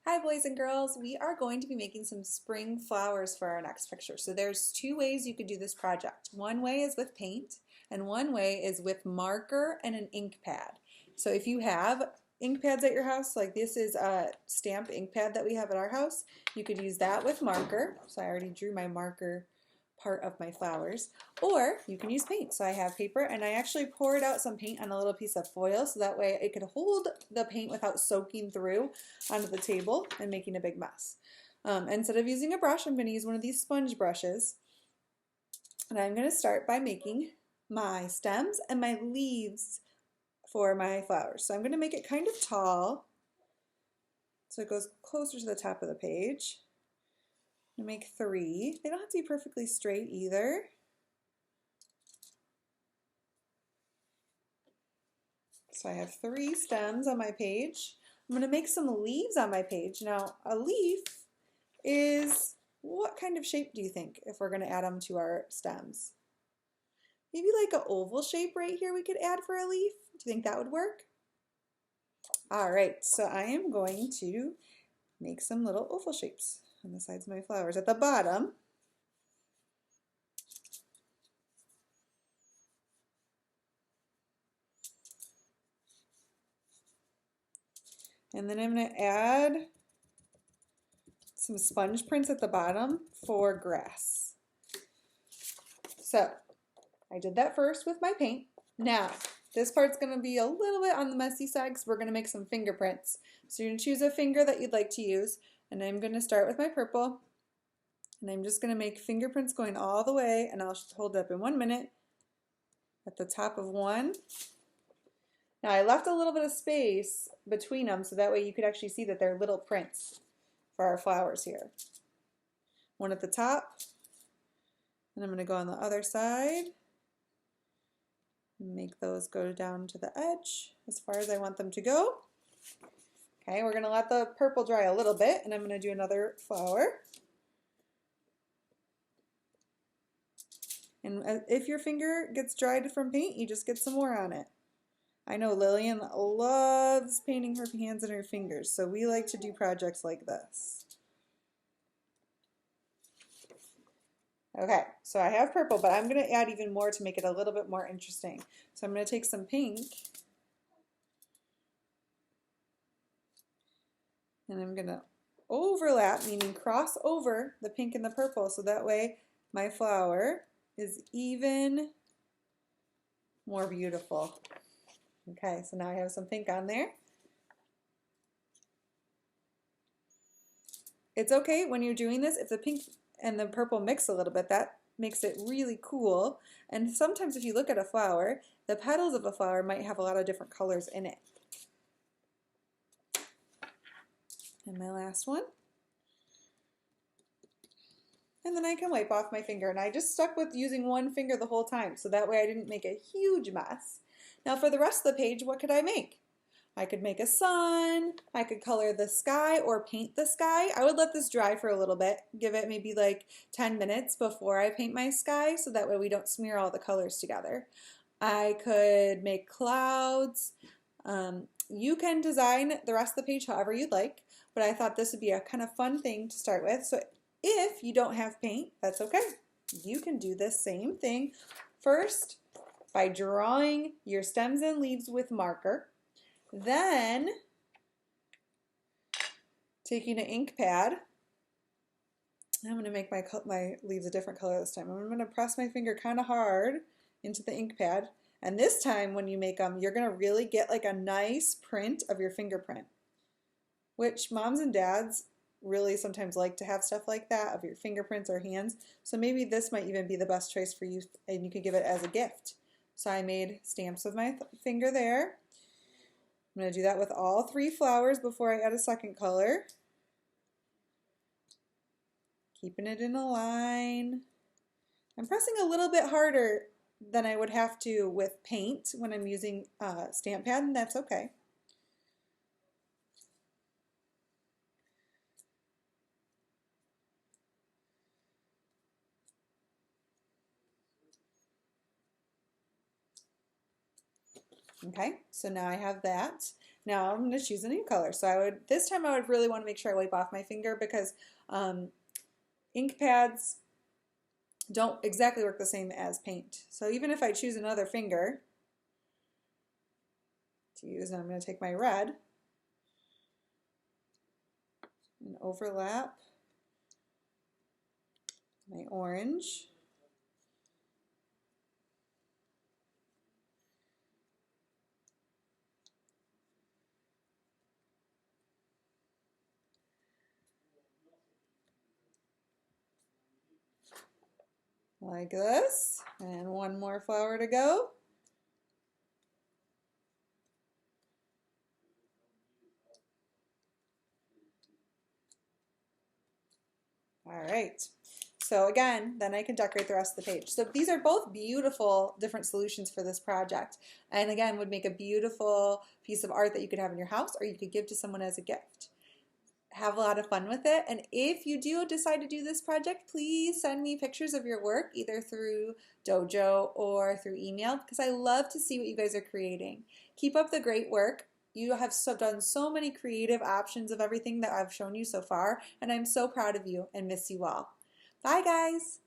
Hi boys and girls, we are going to be making some spring flowers for our next picture. So there's two ways you could do this project. One way is with paint and one way is with marker and an ink pad. So if you have ink pads at your house, like this is a stamped ink pad that we have at our house, you could use that with marker. So I already drew my marker part of my flowers, or you can use paint. So I have paper and I actually poured out some paint on a little piece of foil so that way it could hold the paint without soaking through onto the table and making a big mess. Instead of using a brush, I'm going to use one of these sponge brushes, and I'm going to start by making my stems and my leaves for my flowers. So I'm going to make it kind of tall so it goes closer to the top of the page. I'm going to make 3. They don't have to be perfectly straight either. So I have 3 stems on my page. I'm going to make some leaves on my page. Now, a leaf is, what kind of shape do you think if we're going to add them to our stems? Maybe like an oval shape right here we could add for a leaf. Do you think that would work? All right, so I am going to make some little oval shapes on the sides of my flowers. At the bottom, and then I'm going to add some sponge prints at the bottom for grass. So I did that first with my paint. Now, this part's going to be a little bit on the messy side because we're going to make some fingerprints. So you're going to choose a finger that you'd like to use, and I'm going to start with my purple, and I'm just going to make fingerprints going all the way, and I'll hold it up in 1 minute at the top of one. Now I left a little bit of space between them so that way you could actually see that they're little prints for our flowers here. One at the top, and I'm going to go on the other side and make those go down to the edge as far as I want them to go. Okay, we're going to let the purple dry a little bit, and I'm going to do another flower. And if your finger gets dried from paint, you just get some more on it. I know Lillian loves painting her hands and her fingers, so we like to do projects like this. Okay, so I have purple, but I'm going to add even more to make it a little bit more interesting. So I'm going to take some pink, and I'm going to overlap, meaning cross over the pink and the purple, so that way my flower is even more beautiful. Okay, so now I have some pink on there. It's okay when you're doing this if the pink and the purple mix a little bit. That makes it really cool. And sometimes if you look at a flower, the petals of a flower might have a lot of different colors in it. And my last one. And then I can wipe off my finger. And I just stuck with using one finger the whole time, so that way I didn't make a huge mess. Now for the rest of the page, what could I make? I could make a sun, I could color the sky or paint the sky. I would let this dry for a little bit, give it maybe like 10 minutes before I paint my sky, so that way we don't smear all the colors together. I could make clouds. You can design the rest of the page however you'd like, but I thought this would be a kind of fun thing to start with. So if you don't have paint, that's okay. You can do this same thing first by drawing your stems and leaves with marker, then taking an ink pad. I'm going to make my leaves a different color this time. I'm going to press my finger kind of hard into the ink pad, and this time when you make them, you're going to really get like a nice print of your fingerprint, which moms and dads really sometimes like to have stuff like that of your fingerprints or hands. So maybe this might even be the best choice for you, and you could give it as a gift. So I made stamps with my finger there. I'm going to do that with all 3 flowers before I add a second color. Keeping it in a line. I'm pressing a little bit harder than I would have to with paint when I'm using stamp pad, and that's okay. Okay, so now I have that. Now I'm going to choose a new color. So this time I would really want to make sure I wipe off my finger because ink pads don't exactly work the same as paint. So even if I choose another finger to use, and I'm going to take my red and overlap my orange. Like this, and one more flower to go. All right. So again, then I can decorate the rest of the page. So these are both beautiful different solutions for this project. And again, would make a beautiful piece of art that you could have in your house or you could give to someone as a gift. Have a lot of fun with it. And if you do decide to do this project, please send me pictures of your work either through Dojo or through email because I love to see what you guys are creating. Keep up the great work. You have done so many creative options of everything that I've shown you so far, and I'm so proud of you and miss you all. Bye, guys.